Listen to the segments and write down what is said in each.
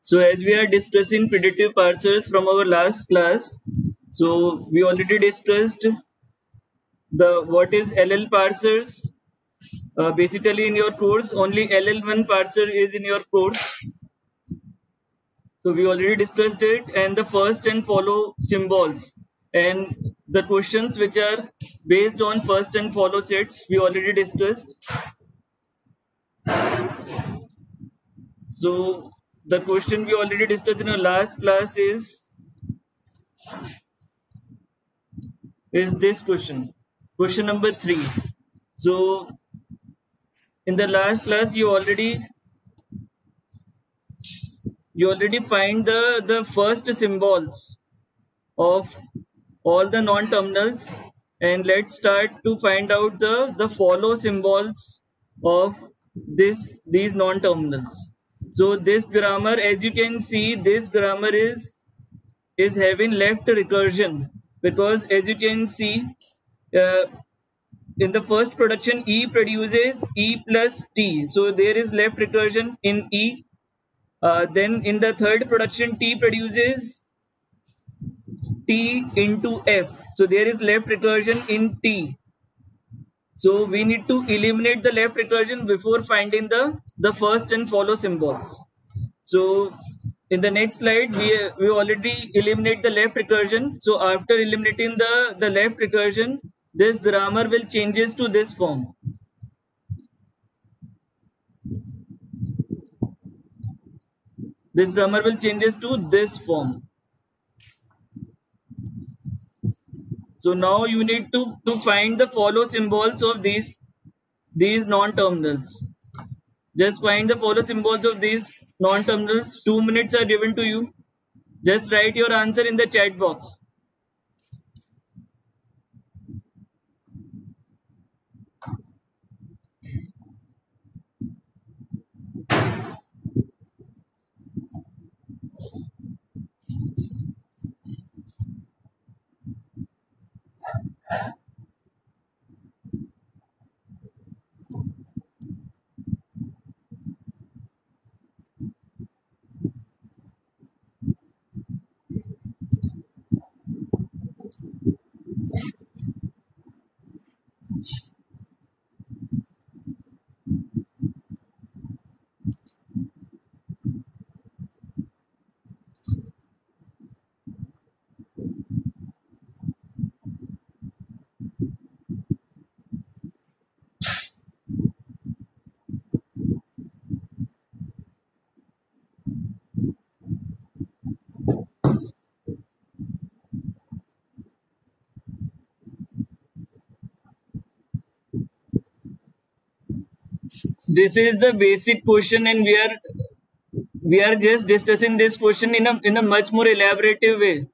So as we are discussing predictive parsers from our last class, so we already discussed the what is LL parsers. Basically in your course only LL1 parser is in your course. So we already discussed it, and the first and follow symbols and the questions which are based on first and follow sets we already discussed. So the question we already discussed in our last class is this question number 3. So in the last class you already find the first symbols of all the non-terminals, and let's start to find out the follow symbols of these non-terminals. So this grammar, as you can see, this grammar is having left recursion, because as you can see, uh, in the first production E produces E plus T, so there is left recursion in E. Then in the third production T produces T into F, so there is left recursion in T. So we need to eliminate the left recursion before finding the first and follow symbols. So in the next slide we already eliminate the left recursion. So after eliminating the left recursion, this grammar will changes to this form. This grammar will changes to this form. So now you need to find the follow symbols of these non-terminals. Just find the follow symbols of these non-terminals. 2 minutes are given to you. Just write your answer in the chat box. This is the basic question, and we are just discussing this question in a much more elaborative way.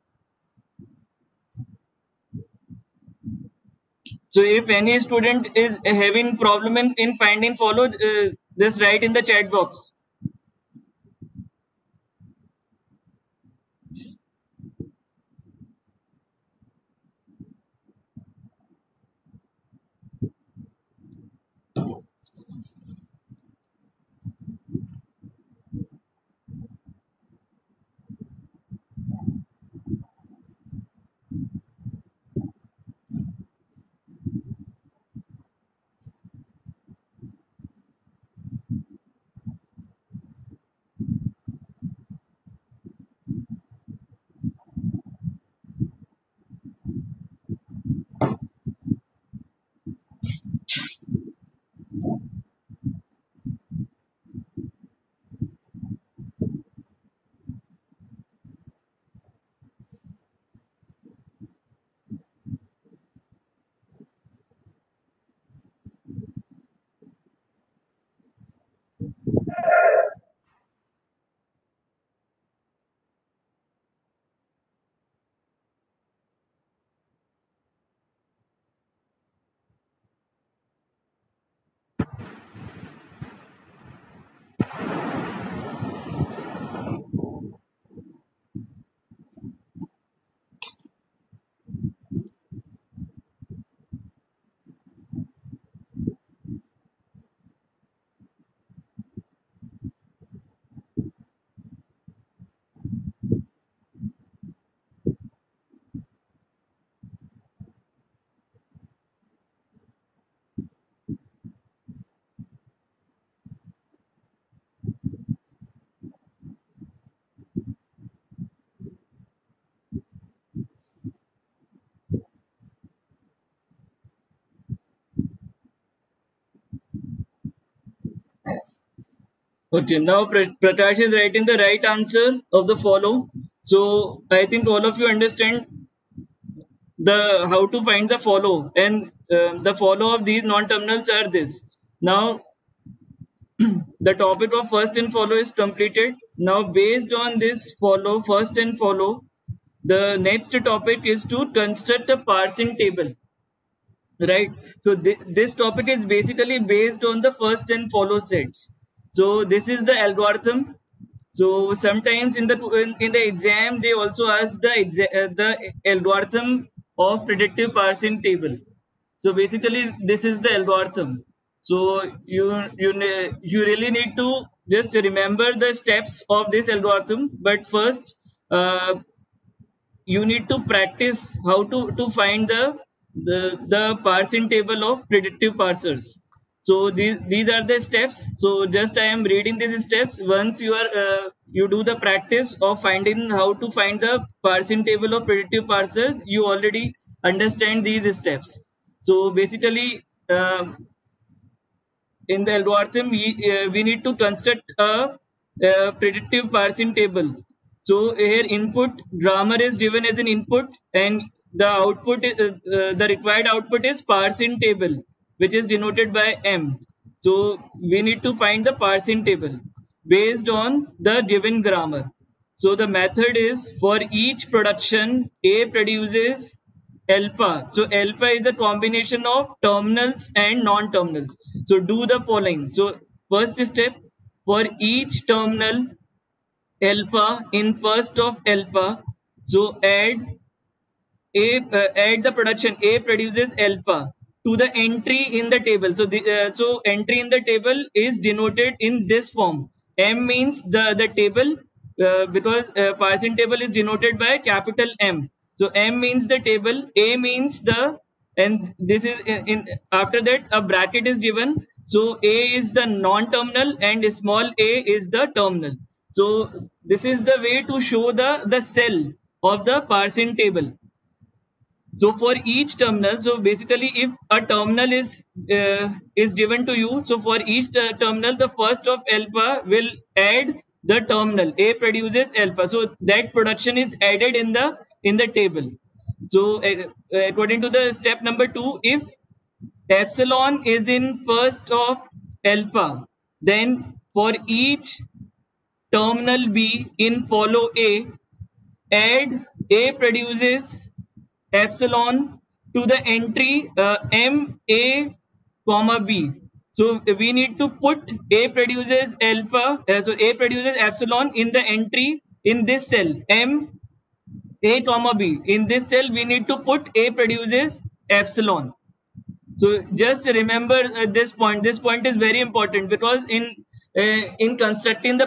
So if any student is having problem in finding follow, just write in the chat box. Okay, now Prakash is writing the right answer of the follow. So I think all of you understand the how to find the follow, and the follow of these non-terminals are this. Now the topic of first and follow is completed. Now based on this follow, first and follow, the next topic is to construct a parsing table, right? So this topic is basically based on the first and follow sets. So this is the algorithm. So sometimes in the exam they also ask the algorithm of predictive parsing table. So basically this is the algorithm. So you really need to just remember the steps of this algorithm. But first, you need to practice how to find the parsing table of predictive parsers. So these are the steps. So just I am reading these steps. Once you do the practice of finding how to find the parsing table of predictive parsers, you already understand these steps. So basically, in the algorithm we need to construct a predictive parsing table. So here input grammar is given as an input, and the output the required output is parsing table, which is denoted by M. So we need to find the parsing table based on the given grammar. So the method is, for each production A produces alpha. So alpha is a combination of terminals and non-terminals. So do the following. So first step, for each terminal alpha in first of alpha, so add the production A produces alpha to the entry in the table. So so entry in the table is denoted in this form. M means the table, because parsing table is denoted by capital M. So M means the table, A means the, and this is in after that a bracket is given. So A is the non-terminal and small a is the terminal. So this is the way to show the cell of the parsing table. So for each terminal, so basically if a terminal is given to you, so for each terminal, the first of alpha will add the terminal. A produces alpha, so that production is added in the table. So according to the step number 2, if epsilon is in first of alpha, then for each terminal B in follow A, add A produces epsilon to the entry M A comma B. So we need to put A produces alpha, so A produces epsilon in the entry in this cell M A comma B. In this cell we need to put A produces epsilon. So just remember this point. This point is very important, because in constructing the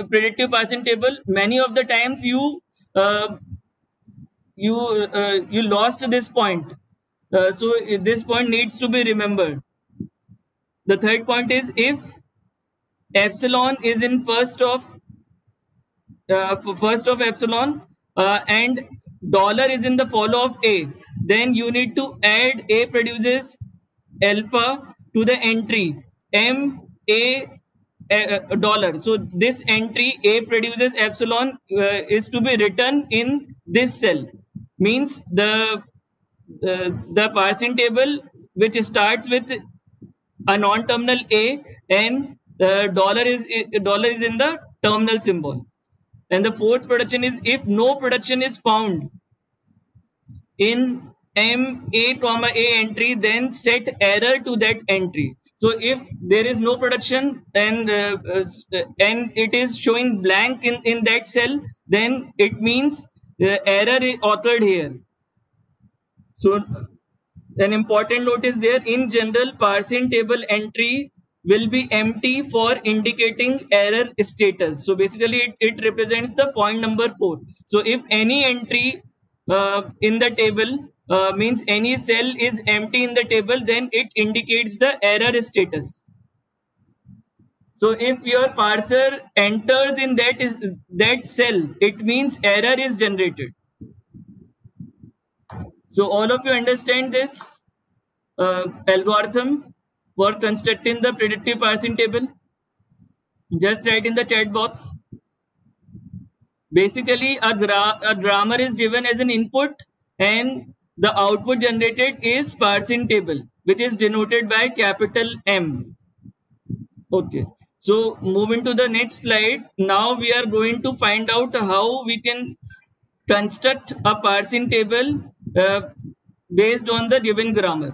predictive parsing table, many of the times you lost this point. So this point needs to be remembered. The third point is, if epsilon is in first of epsilon, and dollar is in the follow of A, then you need to add A produces alpha to the entry M A dollar. So this entry A produces epsilon is to be written in this cell. Means the parsing table which starts with a non-terminal A, and dollar is in the terminal symbol. And the fourth production is, if no production is found in M A comma A entry, then set error to that entry. So if there is no production and it is showing blank in that cell, then it means error occurred here. So an important note is there. In general, parsing table entry will be empty for indicating error status. So basically it represents the point number 4. So if any entry in the table means any cell is empty in the table, then it indicates the error status. So if your parser enters in that cell, it means error is generated. So all of you understand this algorithm for constructing the predictive parsing table? Just write in the chat box. Basically, a grammar is given as an input, and the output generated is parsing table, which is denoted by capital M. Okay. So moving to the next slide. Now we are going to find out how we can construct a parsing table based on the given grammar.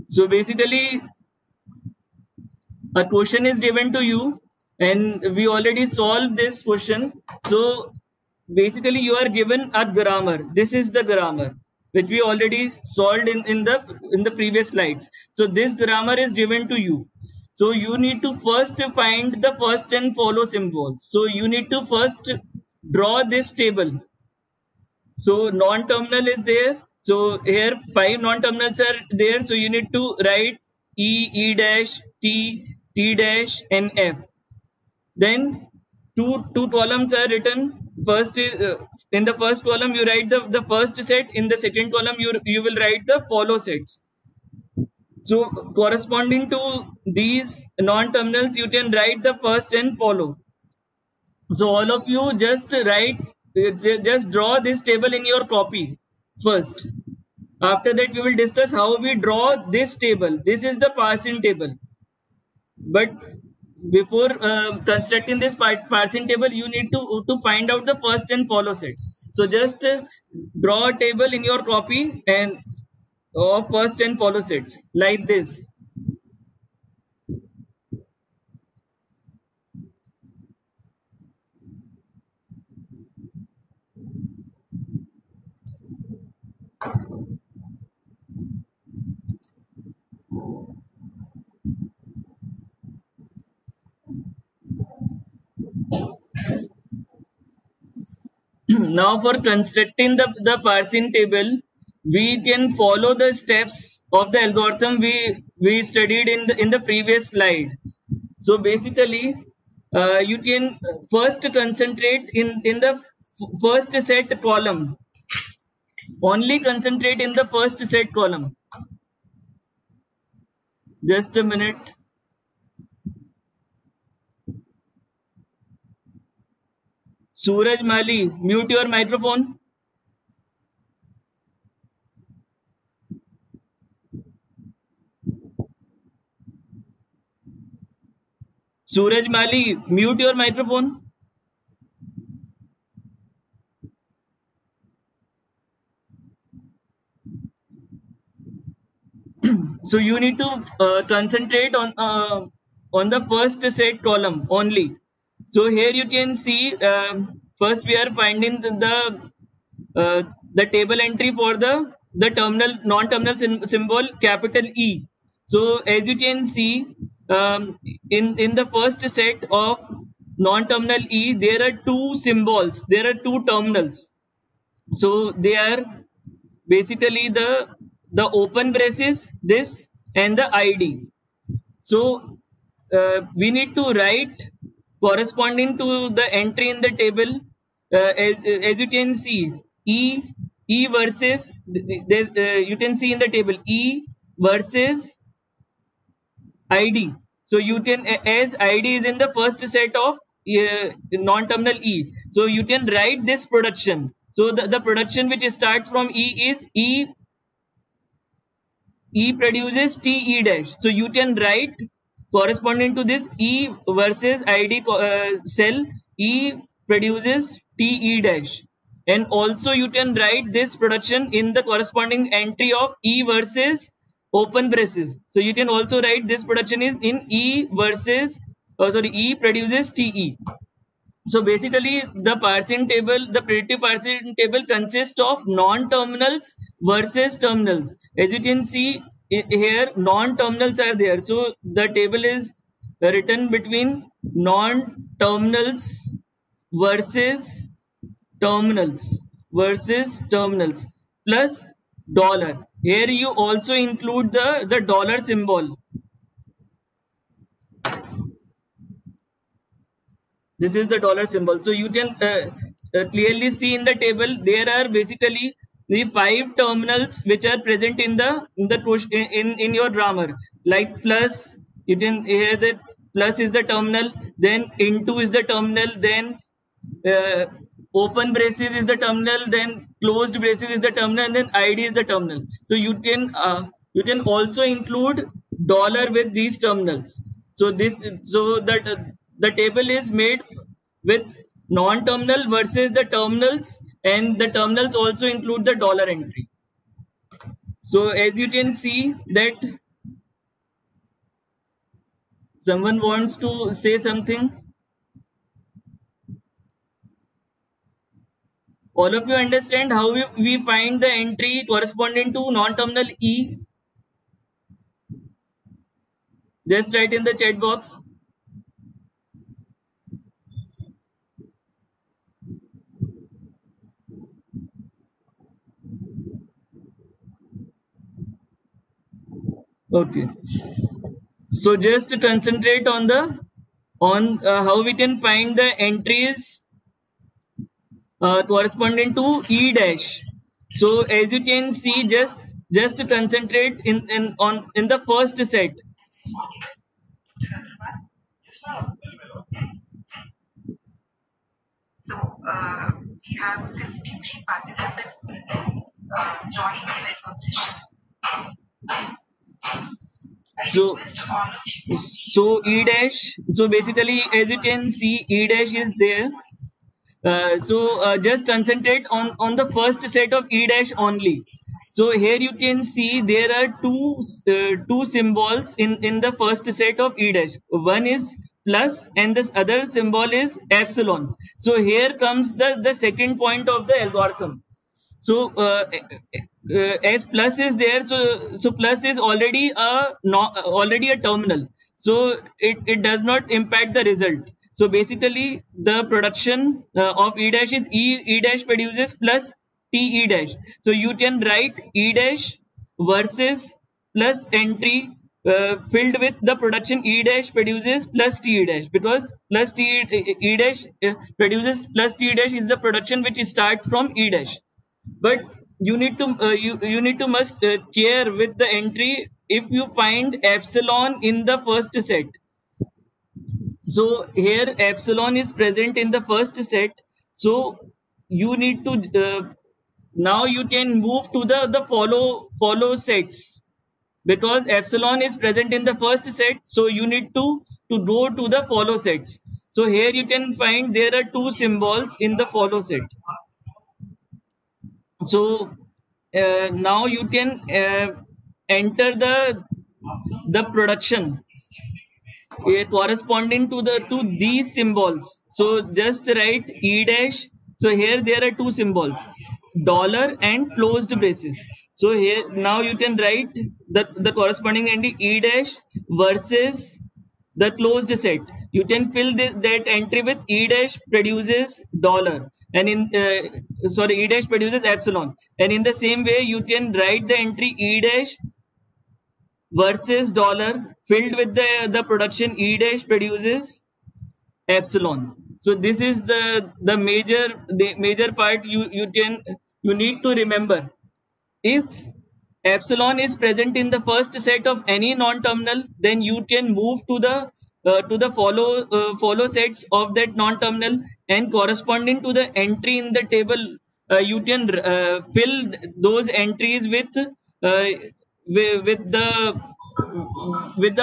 So basically, a question is given to you, and we already solved this question. So basically, you are given a grammar. This is the grammar which we already solved in the previous slides. So this grammar is given to you. So you need to first find the first and follow symbols. So you need to first draw this table. So non-terminal is there. So here 5 non-terminals are there. So you need to write E, E dash, T, T dash, and F. Then two columns are written. First is in the first column you write the first set. In the second column you will write the follow sets. So corresponding to these non-terminals, you can write the first and follow. So all of you just draw this table in your copy first. After that, we will discuss how we draw this table. This is the parsing table. But before constructing this parsing table, you need to find out the first and follow sets. So just draw a table in your copy and of first and follow sets like this. Now for constructing the parsing table, we can follow the steps of the algorithm we studied in the previous slide. So basically, you can first concentrate in the first set column. Only concentrate in the first set column. Just a minute. Suraj Mali, mute your microphone. Suraj Mali, mute your microphone. So you need to concentrate on the first set column only. So here you can see first we are finding the table entry for the terminal non-terminal symbol capital E. So as you can see in the first set of non-terminal E, there are two symbols, there are two terminals. So they are basically the open braces, this, and the ID. So we need to write corresponding to the entry in the table. As you can see, E versus you can see in the table E versus ID. So you can, as ID is in the first set of non-terminal E, so you can write this production. So the production which starts from E is E produces TE dash. So you can write corresponding to this E versus ID cell, E produces TE dash. And also you can write this production in the corresponding entry of E versus open braces. So you can also write this production is in E versus, E produces TE. So basically the parsing table, the predictive parsing table consists of non-terminals versus terminals. As you can see here, non-terminals are there. So the table is written between non-terminals versus terminals plus dollar. Here you also include the dollar symbol. This is the dollar symbol. So you can clearly see in the table there are basically the five terminals which are present in the push in your grammar, like plus. You can hear that plus is the terminal, then into is the terminal, then uh, open braces is the terminal, then closed braces is the terminal, and then id is the terminal. So you can also include dollar with these terminals. So this so that the table is made with non-terminal versus the terminals, and the terminals also include the dollar entry. So as you can see that someone wants to say something. All of you understand how we find the entry corresponding to non-terminal E? Just write in the chat box. Okay. So just concentrate on the how we can find the entries corresponding to E dash. So as you can see, just concentrate in the first set. So we have 53 participants present joining the welcome session. So E dash. So basically, as you can see, E dash is there. Just concentrate on the first set of E dash only. So here you can see there are two symbols in the first set of E dash. One is plus and this other symbol is epsilon. So here comes the second point of the algorithm. So as plus is there, so plus is already already a terminal. So it does not impact the result. So basically, the production of E dash is E dash produces plus T E dash. So you can write E dash versus plus entry filled with the production E dash produces plus T E dash, because plus E dash produces plus T E dash is the production which starts from E dash. But you need to must care with the entry if you find epsilon in the first set. So here epsilon is present in the first set. So you need to now you can move to the follow sets, because epsilon is present in the first set. So you need to go to the follow sets. So here you can find there are two symbols in the follow set. So now you can enter the production corresponding to these symbols. So just write E dash. So here there are two symbols, dollar and closed braces. So here now you can write the corresponding entry E dash versus the closed set. You can fill that entry with E dash produces dollar, and E dash produces epsilon, and in the same way you can write the entry E dash versus dollar filled with the production E dash produces epsilon. So this is the major part you need to remember. If epsilon is present in the first set of any non-terminal, then you can move to the follow sets of that non-terminal, and corresponding to the entry in the table, you can fill those entries with the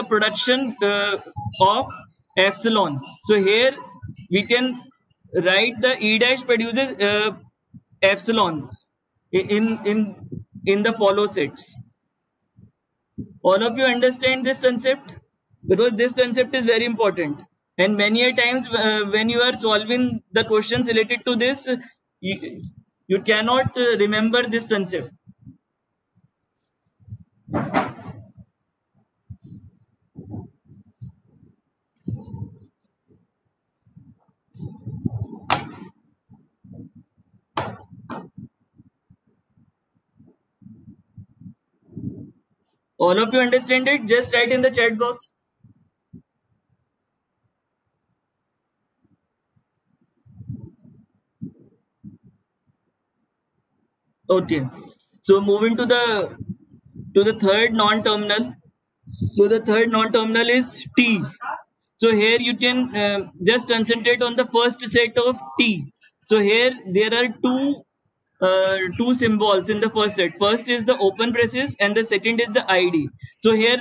production of epsilon. So here we can write the E dash produces epsilon in in in the follow sets. All of you understand this concept, because this concept is very important, and many a times when you are solving the questions related to this, you cannot remember this concept. All of you understand it? Just write in the chat box. Okay. So moving to the third non-terminal. So the third non-terminal is T. So here you can just concentrate on the first set of T. So here there are two symbols in the first set. First is the open braces and the second is the ID. So here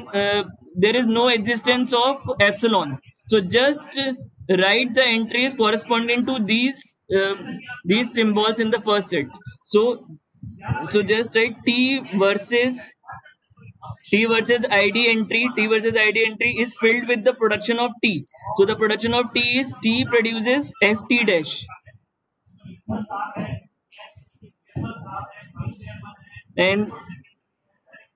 there is no existence of epsilon. So just write the entries corresponding to these symbols in the first set. So just write T versus ID entry. T versus ID entry is filled with the production of T. So the production of T is T produces FT dash. And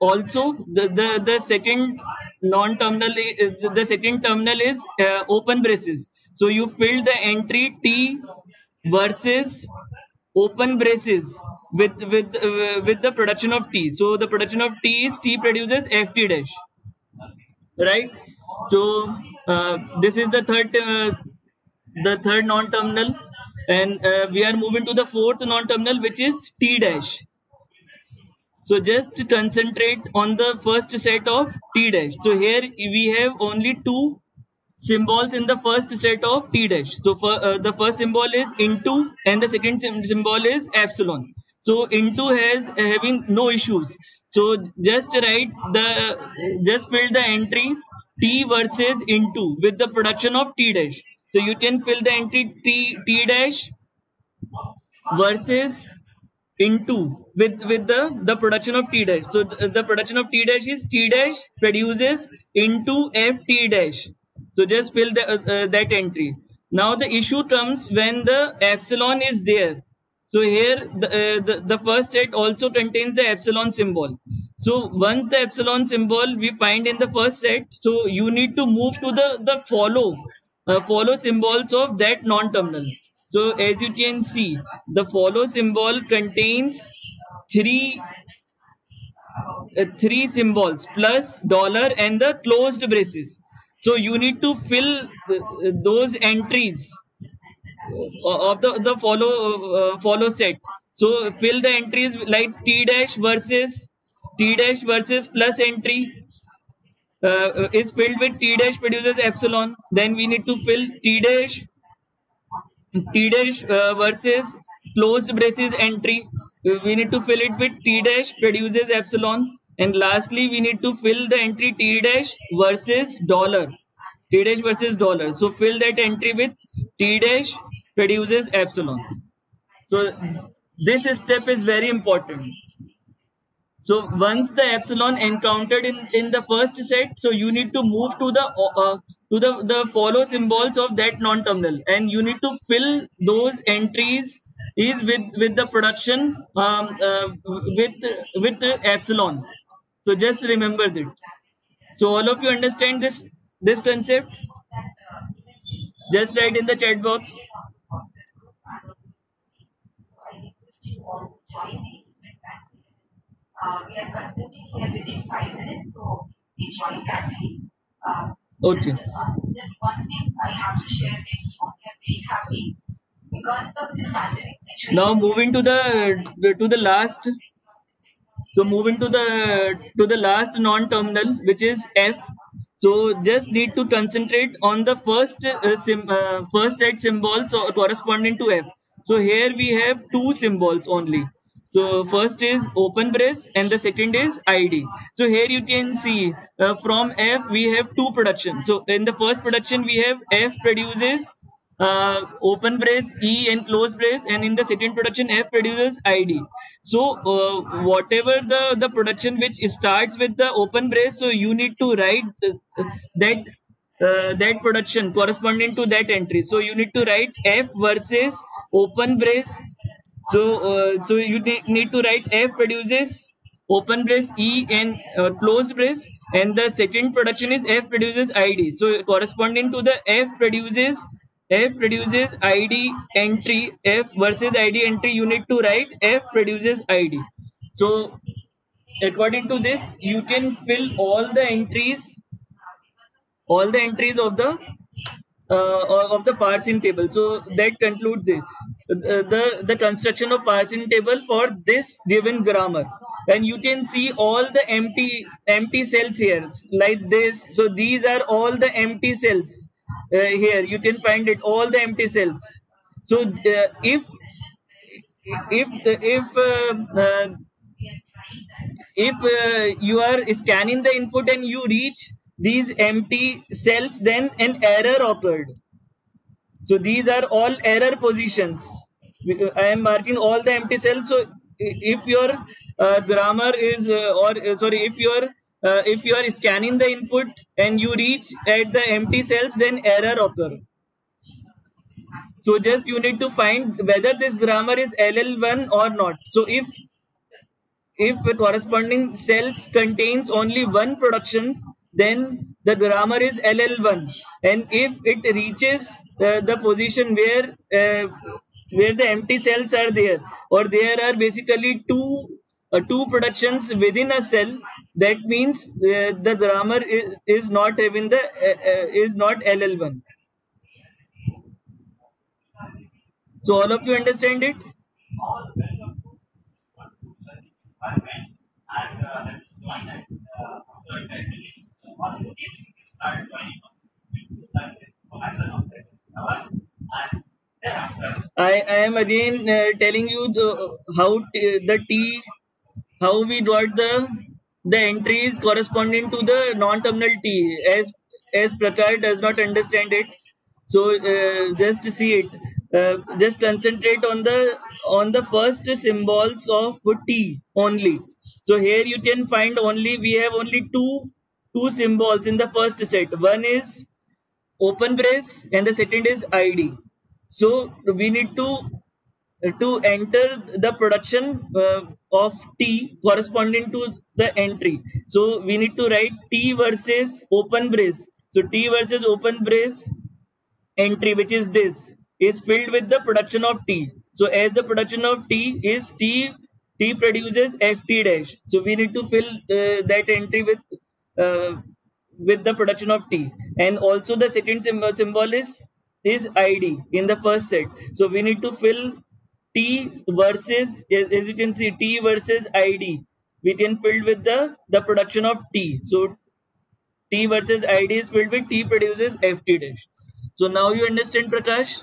also the second non-terminal the second terminal is open braces. So you fill the entry T versus open braces with the production of T. So the production of T is T produces FT dash, right? So this is the third non-terminal, and we are moving to the fourth non-terminal, which is T dash. So just concentrate on the first set of T dash. So here we have only two symbols in the first set of T dash. So for, the first symbol is into and the second symbol is epsilon. So into has having no issues. So just just fill the entry T versus into with the production of T dash. So you can fill the entry T dash versus into with the production of T dash. So the production of T dash is T dash produces into FT dash. So just fill that entry. Now the issue comes when the epsilon is there. So here the first set also contains the epsilon symbol. So once the epsilon symbol we find in the first set, so you need to move to the follow symbols of that non-terminal. So as you can see, the follow symbol contains three symbols plus dollar and the closed braces. So you need to fill those entries of the follow set. So fill the entries like T dash versus plus entry is filled with T dash produces epsilon. Then we need to fill T dash versus closed braces entry. We need to fill it with T dash produces epsilon. And lastly, we need to fill the entry T dash versus dollar. T dash versus dollar. So fill that entry with T dash produces epsilon. So this step is very important. So once the epsilon encountered in the first set, so you need to move to the follow symbols of that non-terminal, and you need to fill those entries is with the production with epsilon. So just remember that. So all of you understand this concept? Just write in the chat box. We are concluding here within 5 minutes, so the join can be. Okay. Just one thing I have to share with you. We are very happy because of this pandemic situation. Now moving to the last. So moving to the last non-terminal, which is F. So just need to concentrate on the first set symbols corresponding to F. So here we have two symbols only. So first is open brace and the second is ID. So here you can see from F we have two productions. So in the first production we have F produces open brace E and close brace, and in the second production F produces ID. So whatever the production which starts with the open brace, so you need to write that production corresponding to that entry. So you need to write F versus open brace. So you need to write F produces open brace E and closed brace, and the second production is F produces ID. So corresponding to the F produces ID entry, F versus ID entry, you need to write F produces ID. So according to this, you can fill all the entries of the parsing table. So that concludes it. the construction of parsing table for this given grammar, and you can see all the empty cells here like this. So these are all the empty cells here. You can find it, all the empty cells. So if you are scanning the input and you reach these empty cells, then an error occurred. So these are all error positions. I am marking all the empty cells. So if your grammar is if you are scanning the input and you reach at the empty cells, then error occur. So just you need to find whether this grammar is LL1 or not. So if the corresponding cells contains only one production, then the grammar is LL1. And if it reaches the position where the empty cells are there, or there are basically two productions within a cell, that means the grammar is not having the is not LL1. So all of you understand it? I am again telling you how we got the entries corresponding to the non-terminal T, as Prakar does not understand it. So just see it. Just concentrate on the first symbols of T only. So here you can find we have only two symbols in the first set. One is open brace and the second is ID. So we need to enter the production of T corresponding to the entry. So we need to write T versus open brace. So T versus open brace entry, which is this, is filled with the production of T. So as the production of T is T produces FT dash. So we need to fill that entry with the production of T. And also the second symbol is ID in the first set. So we need to fill T versus, as you can see, T versus ID. We can fill with the production of T. So T versus ID is filled with T produces FT dash. So now you understand, Prakash?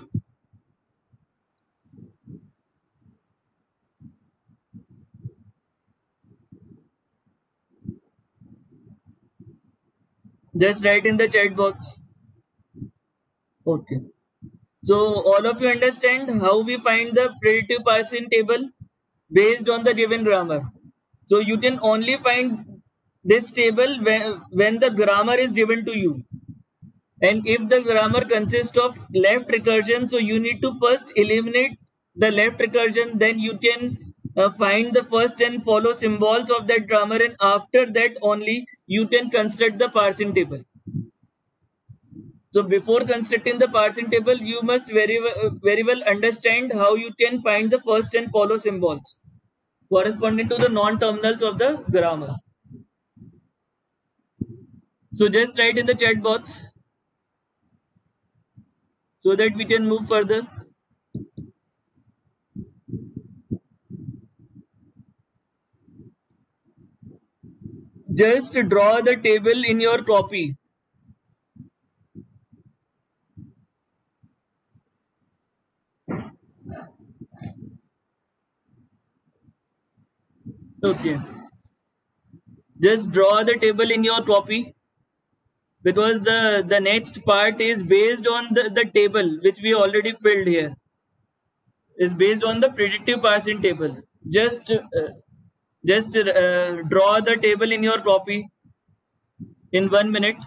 Just write in the chat box. Okay. So all of you understand how we find the predictive parsing table based on the given grammar. So you can only find this table when the grammar is given to you. And if the grammar consists of left recursion, so you need to first eliminate the left recursion, then you can find the first and follow symbols of that grammar, and after that only you can construct the parsing table. So before constructing the parsing table, you must very well understand how you can find the first and follow symbols corresponding to the non-terminals of the grammar. So just write in the chat box so that we can move further. Just draw the table in your copy. Okay. Just draw the table in your copy, because the next part is based on the table which we already filled here. Is based on the predictive parsing table. Just draw the table in your copy in 1 minute.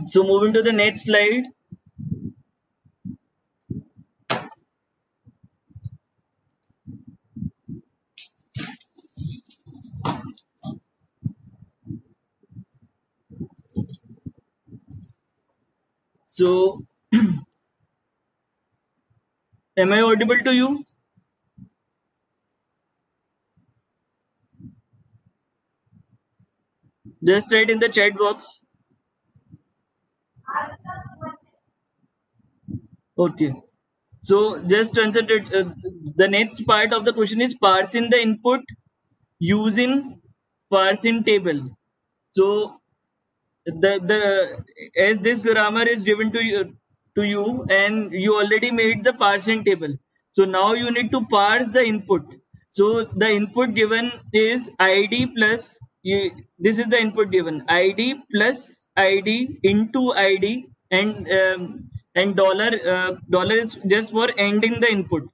So moving to the next slide. So am I audible to you? Just write in the chat box. Okay. So just answer it. The next part of the question is parsing the input using parsing table. So the as this grammar is given to you and you already made the parsing table. So now you need to parse the input. So the input given is id plus this is the input given id plus id into id and dollar is just for ending the input.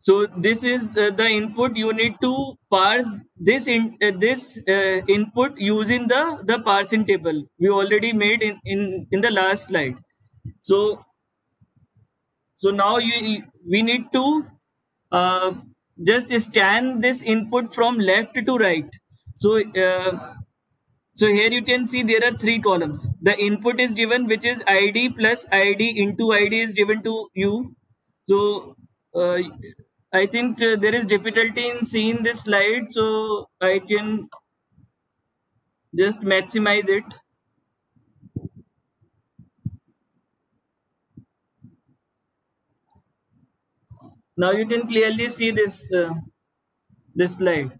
So this is the input. You need to parse this input using the parsing table we already made in the last slide. So now we need to uh, just scan this input from left to right. So so here you can see there are three columns. The input is given, which is id plus id into id is given to you. So uh, I think there is difficulty in seeing this slide, so I can just maximize it. Now you can clearly see this slide.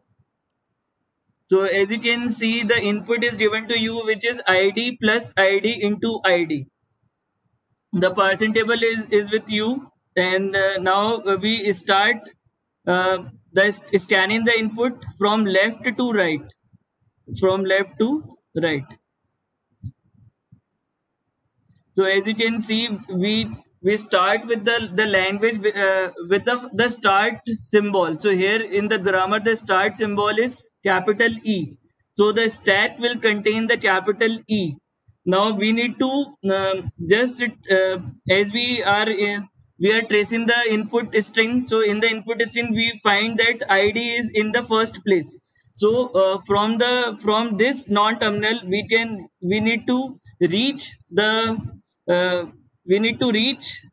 So as you can see, the input is given to you, which is id plus id into id. The parsing table is with you, and now we start the scanning the input from left to right. From left to right. So as you can see, we start with the language with the start symbol. So here in the grammar, the start symbol is capital E. So the stack will contain the capital E. Now we need to just as we are tracing the input string. So in the input string, we find that ID is in the first place. So from this non-terminal, we need to reach uh,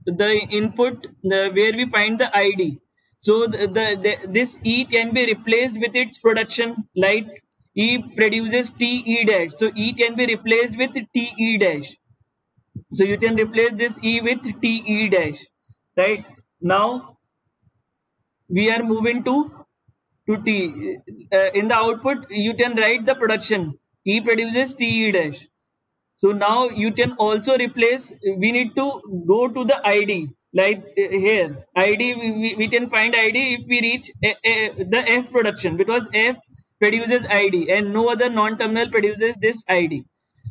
the input where we find the ID. So this E can be replaced with its production, like E produces TE dash. So E can be replaced with TE dash. So you can replace this E with TE dash. Right now we are moving to T. In the output, you can write the production. E produces TE dash. So now you can also replace, we need to go to the ID, like here. ID, we can find ID if we reach the F production, because F produces ID and no other non-terminal produces this ID.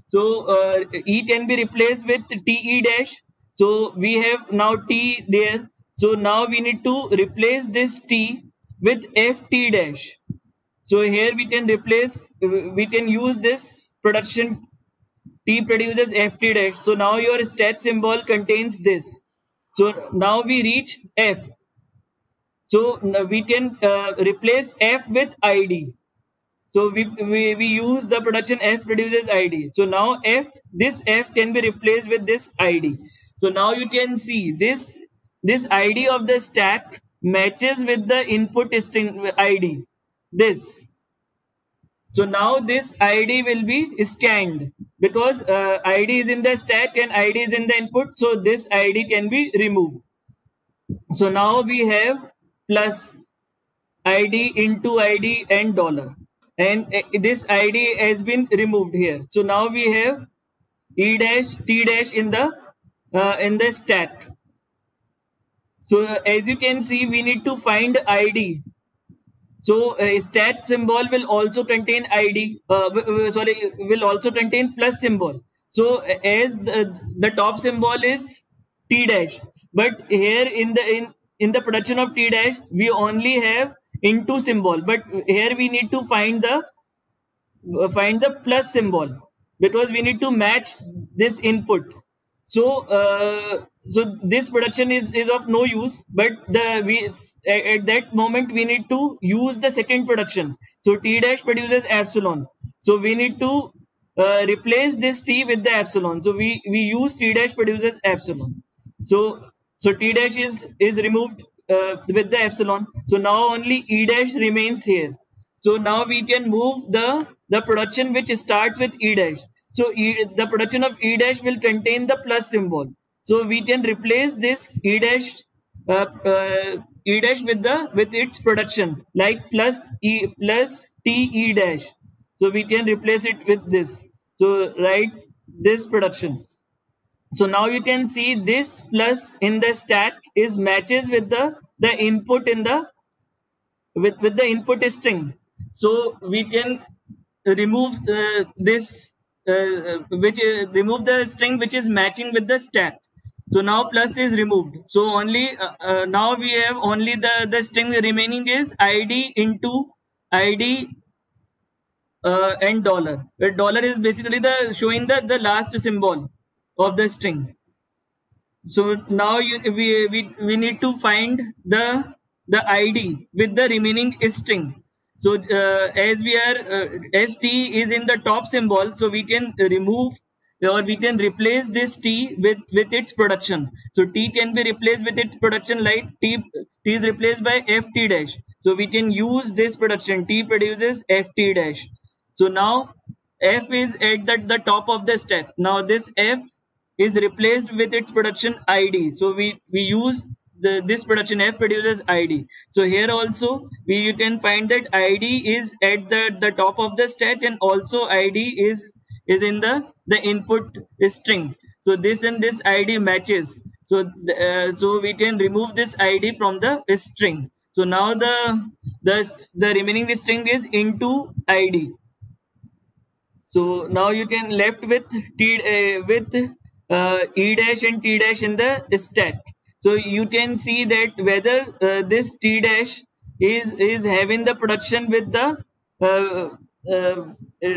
So E can be replaced with TE dash. So we have now T there. So now we need to replace this T with FT dash. So here we can use this production. T produces FT dash. So now your stat symbol contains this. So now we reach F. So now we can replace F with ID. So we use the production F produces ID. So now this F can be replaced with this ID. So now you can see this ID of the stack matches with the input string ID. This. So now this ID will be scanned, because ID is in the stack and ID is in the input. So this ID can be removed. So now we have plus ID into ID and dollar. And this ID has been removed here. So now we have E dash T dash in the stack. So as you can see, we need to find ID. So stat symbol will also contain ID. Will also contain plus symbol. So as the top symbol is T dash, but here in the production of T dash, we only have into symbol. But here we need to find the plus symbol. because we need to match this input. So this production is of no use, but at that moment we need to use the second production. So T dash produces epsilon, so we need to replace this T with the epsilon. So we use T dash produces epsilon. So T dash is removed with the epsilon. So now only E dash remains here. So now we can move the production which starts with E dash. So the production of E dash will contain the plus symbol. So we can replace this E dash with its production, like plus T E dash. So we can replace it with this. So write this production. So now you can see this plus in the stack is matches with the input in the with the input string. So we can remove this which remove the string which is matching with the stack. So now plus is removed. So only now we have only the string remaining is id into id and dollar, where dollar is basically the showing the last symbol of the string. So now we need to find the id with the remaining string. So as we are as t is in the top symbol, so we can remove or we can replace this t with its production. So t can be replaced with its production, like t is replaced by ft dash. So we can use this production, t produces ft dash. So now f is at the top of the stack. Now this f is replaced with its production id. So we use this production f produces id. So here also you can find that id is at the top of the stack, and also id is in the input string. So this and this id matches. So so we can remove this id from the string. So now the remaining string is into id. So now you can left with e dash and t dash in the stack. So you can see that whether this t dash is having the production with the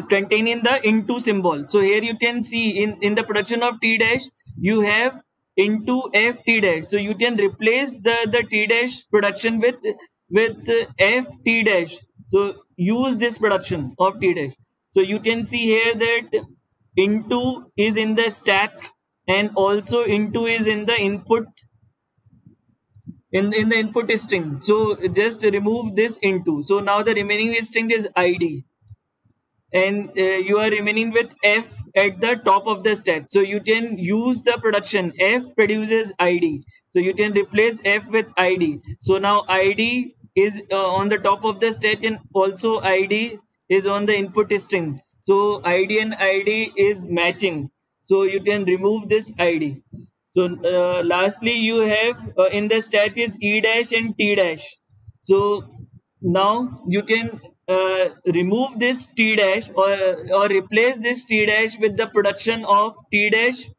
containing the into symbol. So here you can see in the production of t dash you have into f t dash. So you can replace the t dash production with f t dash. So use this production of t dash. So you can see here that into is in the stack, and also into is in the input in the input string. So just remove this into. So now the remaining string is id, and you are remaining with f at the top of the stack. So you can use the production f produces id. So you can replace f with id. So now id is on the top of the stack, and also id is on the input string. So id and id is matching. So you can remove this id. So lastly you have in the stack is e dash and t dash. So now you can remove this t dash, or replace this t dash with the production of t dash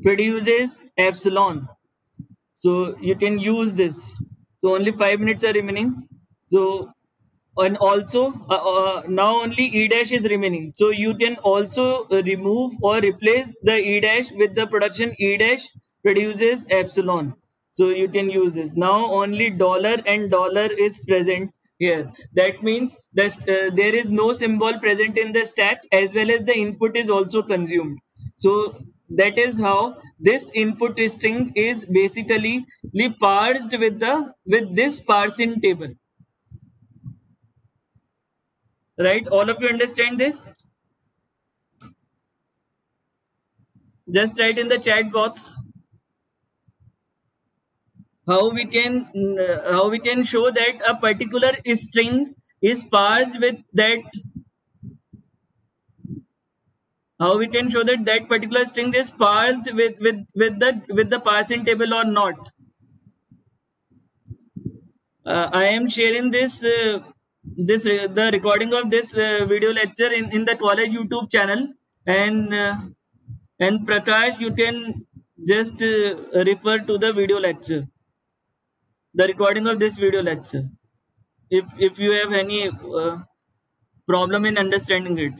produces epsilon. So you can use this. So only 5 minutes are remaining. So and also now only e dash is remaining. So you can also remove or replace the e dash with the production e dash produces epsilon. So you can use this. Now only dollar and dollar is present here. That means that there is no symbol present in the stack, as well as the input is also consumed. So that is how this input string is basically parsed with this parsing table. Right? All of you understand this? Just write in the chat box how we can show that a particular string is parsed with that. How we can show that that particular string is parsed with the parsing table or not. I am sharing the recording of this video lecture in the college YouTube channel, and Prakash, you can just refer to the video lecture, the recording of this video lecture, if you have any problem in understanding it.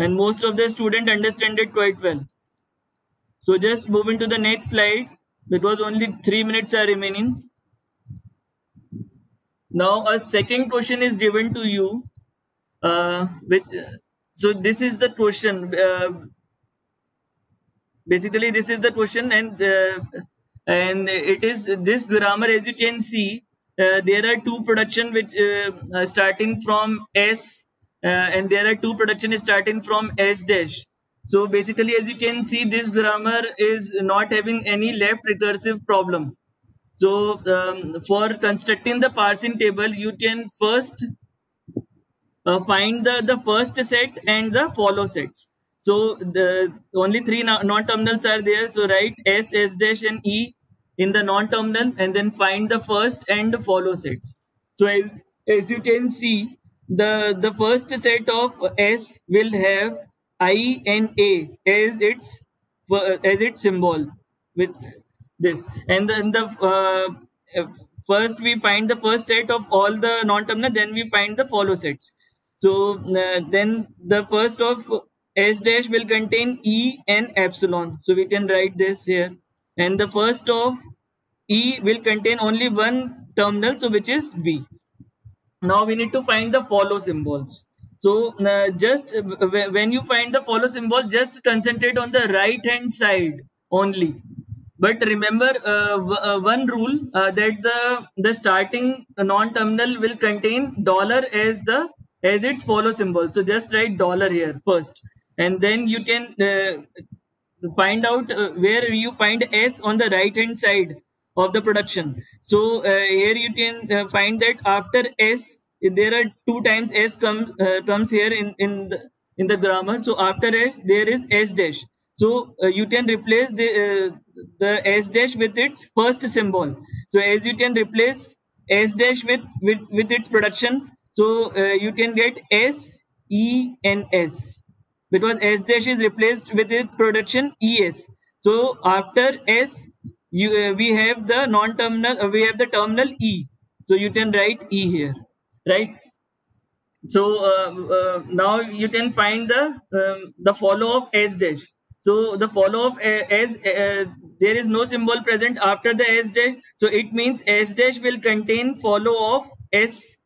and most of the student understand it quite well. So just moving to the next slide, because only 3 minutes are remaining. Now a second question is given to you, which so this is the question. Basically, this is the question, and it is this grammar. As you can see, there are two production which starting from S, and there are two production starting from S dash. So basically, as you can see, this grammar is not having any left recursive problem. So for constructing the parsing table, you can first find the first set and the follow sets. So the only three non-terminals are there. So write S, S dash and E in the non-terminal, and then find the first and the follow sets. So as you can see, the first set of S will have I and A as its symbol with this, and then first we find the first set of all the non-terminal, then we find the follow sets. So then the first of S dash will contain E and epsilon. So we can write this here. And the first of E will contain only one terminal, so which is B. Now we need to find the follow symbols. So just when you find the follow symbol, just concentrate on the right hand side only. But remember one rule, that the starting non-terminal will contain dollar as its follow symbol. So just write dollar here first, and then you can find out where you find S on the right hand side of the production. So here you can find that after S there are two times S comes here in the grammar. So after S there is S dash. So you can replace the S dash with its first symbol. So as you can replace S dash with its production, so you can get S, E and S, because S dash is replaced with its production ES. So after S, we have the non-terminal, we have the terminal E. So you can write E here, right? So now you can find the follow of S dash. So the follow of S, there is no symbol present after the S dash. So it means S dash will contain follow of S.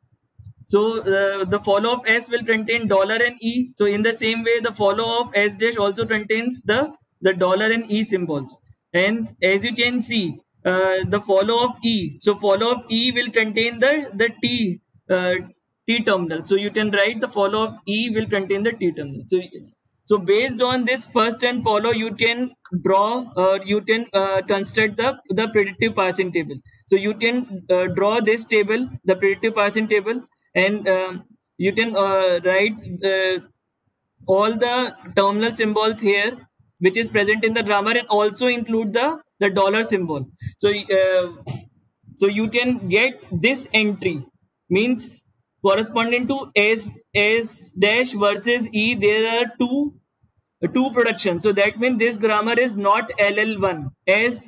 So the follow of S will contain dollar and E. So in the same way, the follow of S dash also contains the dollar and E symbols. And as you can see, the follow of E. So follow of E will contain the T terminal. So you can write the follow of E will contain the T terminal. So based on this first and follow, you can draw or you can construct the predictive parsing table. So you can draw this table, the predictive parsing table, and you can write all the terminal symbols here which is present in the grammar, and also include the dollar symbol. So so you can get this entry, means corresponding to S dash versus E, there are two productions. So that means this grammar is not LL1. As